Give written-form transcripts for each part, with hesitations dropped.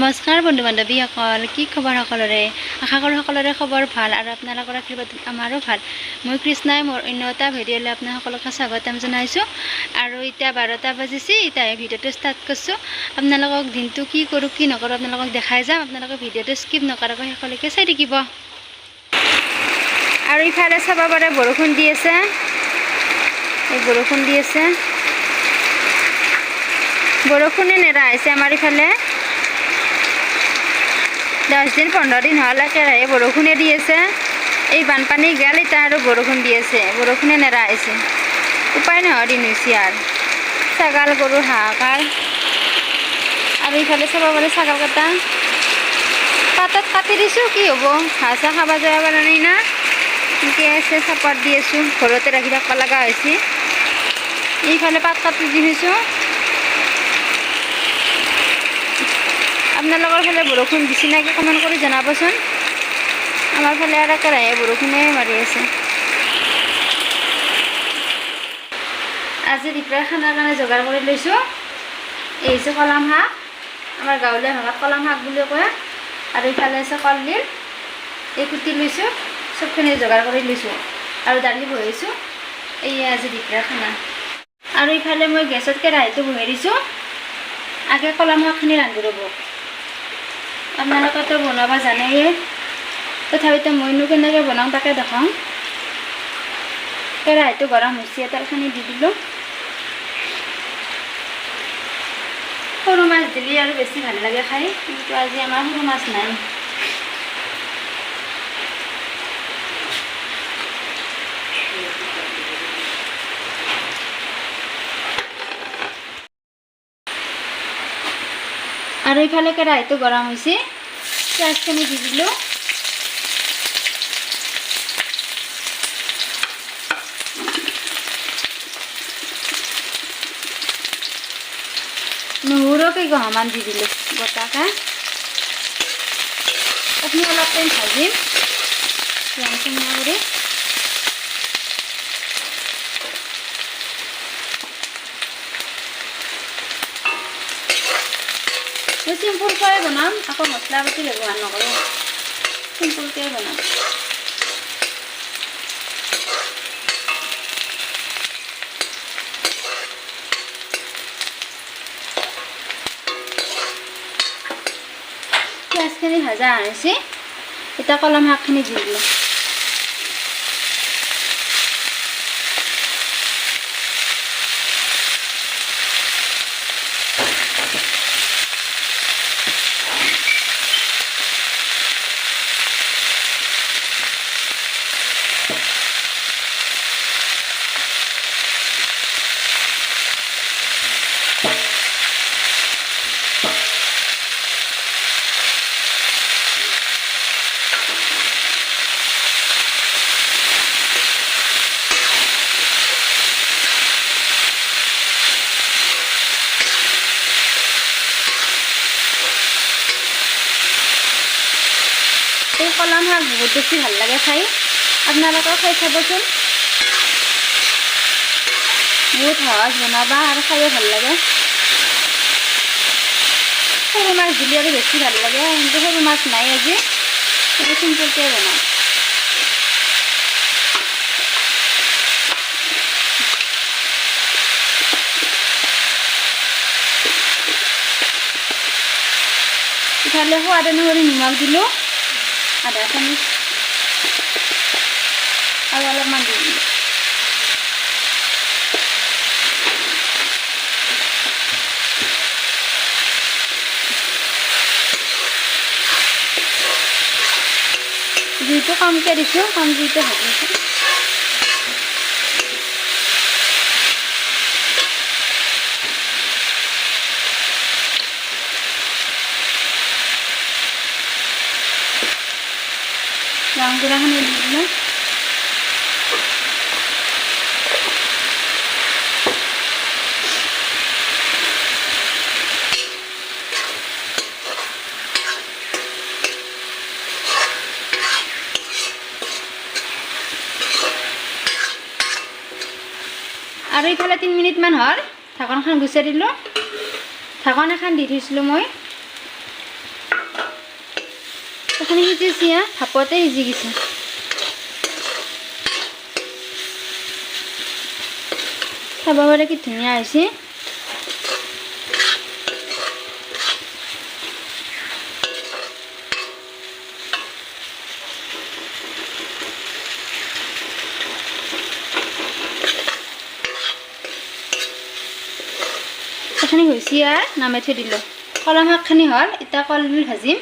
নমস্কাৰ বন্ধু বান্ধৱীসকল, কি খবৰ সকলোৰে? আশা কৰোঁ সকলোৰে খবৰ ভাল আৰু আপোনালোকৰ আশীৰ্বাদ আমাৰো ভাল। মই কৃষ্ণাই মোৰ অন্য এটা ভিডিঅ'লৈ আপোনাক সকলোকে স্বাগতম জনাইছোঁ। আৰু এতিয়া 12টা বাজিছে, এতিয়া ভিডিঅ'টো ষ্টাৰ্ট কৰিছোঁ। আপোনালোকক দিনটো কি কৰোঁ কি নকৰোঁ আপোনালোকক দেখাই যাম। আপোনালোকে ভিডিঅ'টো স্কিপ নকৰাকৈ শেষলৈকে চাই থাকিব। আৰু ইফালে চাব পাৰে বৰষুণ দি আছে, এই বৰষুণ দি আছে, বৰষুণে নেৰা হৈছে আমাৰ ইফালে। 10 দিন 15 দিন হল একেৰাহে বৰষুণে দি আছে। এই বানপানী গেল, এতিয়া আৰু বৰষুণ দি আছে, বৰষুণে নেৰা হৈছে। উপায় নহয় দিন হৈছে আৰু ছাগাল গৰু হাহাকাৰ। আৰু ইফালে চাব পাৰে ছাগাল কেইটা পাতত কাটি দিছোঁ, কি হ'ব ঘাঁহ চাহ খাব যাব পৰা নাই না, এনেকৈ আছে চাপাত দি আছোঁ, ঘৰতে ৰাখি থাকিব লগা হৈছে। এইফালে পাত কাটি দি থৈছোঁ। আপোনালোকৰ ফালে বৰষুণ দিছে নেকি কমেণ্ট কৰি জনাবচোন। আমাৰ ফালে আৰু একেৰাহে বৰষুণে মাৰি আছে। আজি দুপৰীয়া খানাৰ কাৰণে যোগাৰ কৰি লৈছোঁ। এই হৈছে কলম শাক, আমাৰ গাঁৱলীয়া ভাষাত কলম শাক বুলি কয়। আৰু ইফালে আছে কলডিল, এই কুটি লৈছোঁ, চবখিনি যোগাৰ কৰি লৈছোঁ। আৰু দালি বহাইছোঁ, এয়ে আজি দুপৰীয়া খানা। আৰু ইফালে মই গেছত কেৰাহীটো বহাই দিছোঁ। আগে কলম শাকখিনি ৰান্ধি ৰ'ব। আপোনালোকেতো বনাব জানেই, তথাপিতো মইনো কেনেকৈ বনাওঁ তাকে দেখাওঁ। কেৰাহীটো গৰম হৈছে, তেলখিনি দি দিলোঁ। সৰু মাছ দিলে আৰু বেছি ভাল লাগে খাই, কিন্তু আজি আমাৰ সৰু মাছ নাই। আৰু ইফালে কেৰাহীটো গৰম হৈছে, পিঁয়াজখিনি দি দিলোঁ। নহৰু কেইগহামান দি দিলোঁ গোটাকৈ। আপুনি অলপ টাইম ভাজিম ৰং চঙা কৰি। মই চিম্পুলকৈ বনাম, আকৌ মছলা পাতি ব্যৱহাৰ নকৰোঁ, চিম্পুলকৈ বনাম। পিঁয়াজখিনি ভাজা আনিছে, এতিয়া কলম শাকখিনি দি দিলোঁ। এই কলম শাক বহুত বেছি ভাল লাগে খাই, আপোনালোকেও খাই চাবচোন। বহুত সহজ বনাবা আৰু খাইও ভাল লাগে। সৰু মাছ দিলে আৰু বেছি ভাল লাগে, কিন্তু সৰু মাছ নাই আজি, কিন্তু চিম্পুলকৈ বনাম। ইফালে সোৱাদ অনুসৰি নিমখ দিলোঁ, আধা চামুচ, আৰু অলপমান দি দিলোঁ। জুইটো কমকৈ দিছোঁ, কম জুইতে ভাজিছোঁ। ৰং গুড়াখিনি দি দিলোঁ। আৰু ইফালে 3 মিনিটমান হ'ল, ঢাকনখন গুচাই দিলোঁ। ঢাকন এখন দি থৈছিলোঁ মই, দালিখিনি সিজেছি ভাপতে সিজি গেছে খাব পাৰে কি ধুনীয়া হৈছে এখানি হৈছে আর নামাই থৈ দিলোঁ কলম শাকখিনি হ'ল এতিয়া কলডিল ভাজিম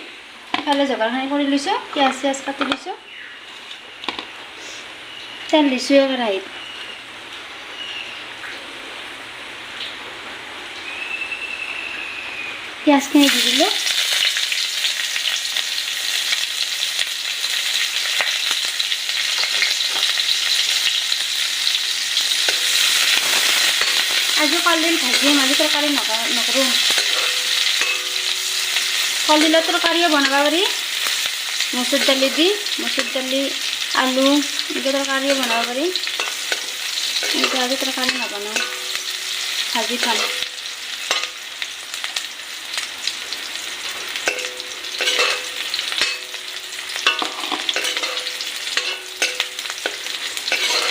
ইফালে জগাৰখিনি কৰি লৈছোঁ পিঁয়াজ চিয়াজ কাটি লৈছোঁ তেল দিছোঁ কেৰাহীত পিঁয়াজখিনি দি দিলোঁ আজি কলডিল ভাজিম আজি তৰকাৰী নকৰোঁ কলডিলৰ তৰকাৰীও বনাব পাৰি মচুৰ দালি দি মচুৰ দালি আলু এনেকৈ তৰকাৰীও বনাব পাৰি কিন্তু আজি তৰকাৰী নবনাওঁ ভাজি খাম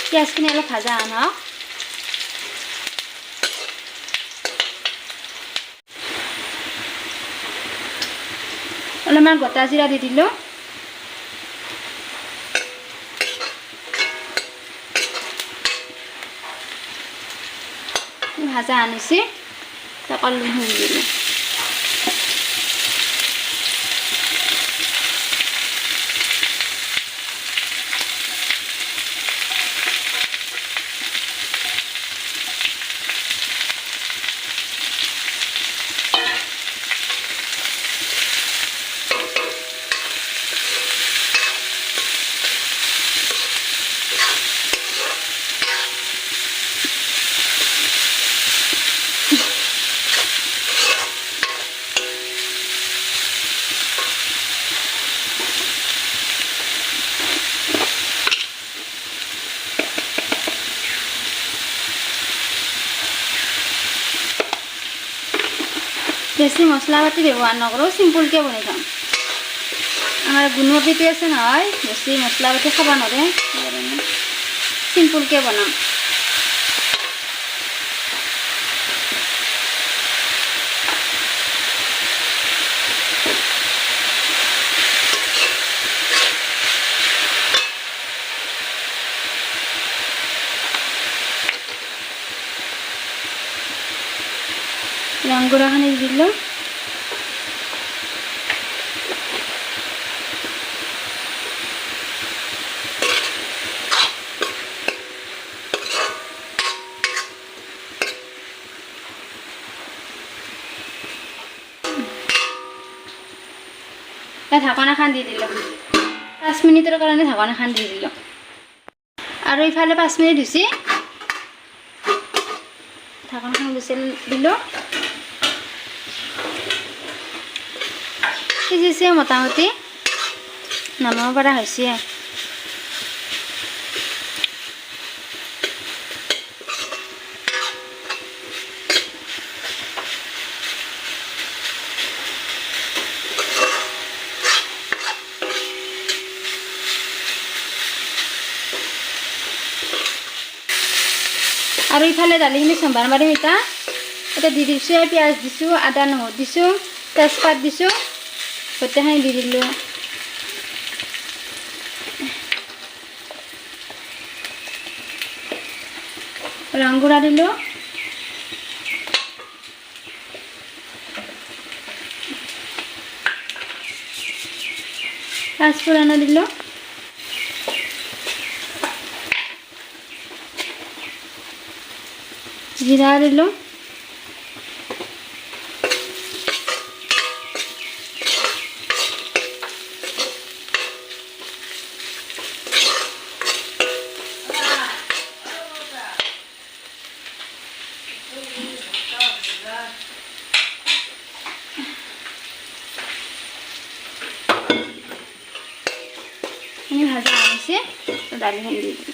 পিঁয়াজখিনি অলপ ভাজা আনক অলপমান গোটা জিৰা দি দিলোঁ ভাজা আনিছে কলডিল দি দিলোঁ বেছি মছলা পাতি ব্যৱহাৰ নকৰোঁ চিম্পুলকৈ বনাই খাম আমাৰ গুণপিটো আছে নহয় বেছি মছলা পাতি খাব নোৱাৰে সেইকাৰণে চিম্পুলকৈ বনাম রংগুড়াখানি দিল ঢাকন এখন দি দিল 5 মিনিটের কারণে ঢাকন এখন দি দিল আর ইফালে 5 মিনিট হয়েছে ঢাকন এখন গুছিয়ে দিল সিজিছে মোটামুটি নামাব পৰা হৈছে আৰু ইফালে দালিখিনি সম্ভাৰ মাৰিম এটা দি দিছোঁ পিঁয়াজ দিছোঁ আদা নহৰু দিছোঁ তেজপাত দিছোঁ গোটেইখিনি দি দিলোঁ ৰং গুড়া দিলোঁ পাঁচফোৰণ দিলোঁ জিৰা দিলোঁ ভাজা আনিছে দালিখিনি দি দিম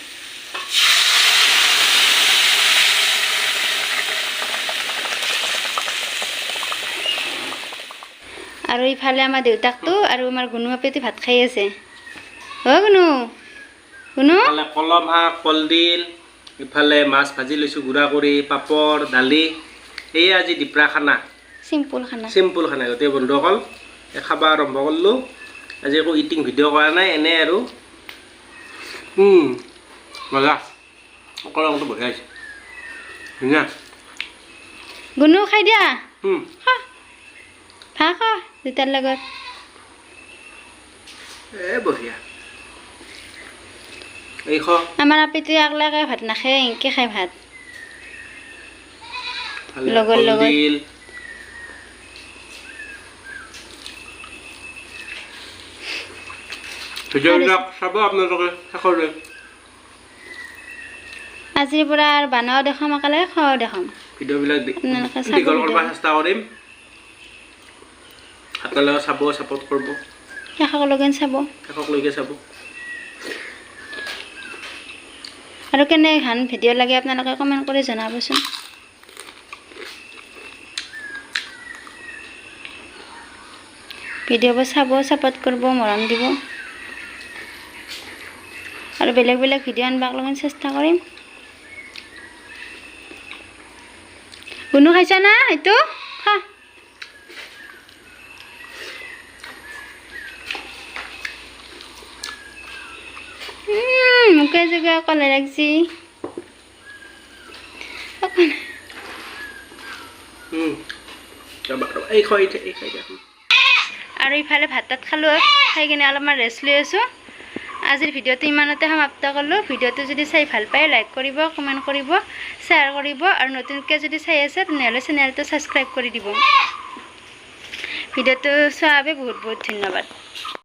আৰু ইফালে আমাৰ দেউতাকটো আৰু আমাৰ গুণু আপেতে ভাত খাই আছে অ গুণু গুণু ইফালে কলম শাক কলডিল ইফালে মাছ ভাজি লৈছোঁ গুড়া কৰি পাপৰ দালি এই আজি দিপৰা খানা চিম্পুল খানা গোটেই বন্ধুসকল খাব আৰম্ভ কৰিলোঁ আজি একো ইটিং ভিডিঅ' কৰা নাই এনেই আৰু মজা অকল ৰংটো বঢ়িয়া হৈছে ধুনীয়া গুণু খাই দিয়া খা খা দেউতাৰ লগত বঢ়িয়া এই খ আমাৰ আপিটো একলাকে ভাত নাখায় এনকে খাই ভাত লগৰ লগত ভিডিঅ'বিলাক চাব আপোনালোকে শেষলৈ আজিৰ পৰা আৰু বানাও দেখাম একেলগে খোৱাও দেখাম ভিডিঅ'বিলাক দীঘল কৰিব চেষ্টা কৰিম আপোনালোকে চাব ছাপোৰ্ট কৰিব শেষলৈকে চাব আৰু কেনে ঘান ভিডিঅ' লাগে আপোনালোকে কমেণ্ট কৰি জনাবচোন ভিডিঅ'বোৰ চাব ছাপোৰ্ট কৰিব মৰম দিব আৰু বেলেগ বেলেগ ভিডিঅ' আনবাক লগত চেষ্টা কৰিম গুণু খাইছা না এইটো খা মুখে জোগে কলে লাগছি আৰু ইফালে ভাত তাত খালোঁ খাই কিনে অলপমান ৰেষ্ট লৈ আছোঁ আজিৰ ভিডিঅ'টো ইমানতে সমাপ্ত কৰিলোঁ ভিডিঅ'টো যদি চাই ভাল পায় লাইক কৰিব কমেণ্ট কৰিব শ্বেয়াৰ কৰিব আৰু নতুনকৈ যদি চাই আছে তেনেহ'লে চেনেলটো ছাবস্ক্ৰাইব কৰি দিব ভিডিঅ'টো চোৱাৰ বাবে বহুত বহুত ধন্যবাদ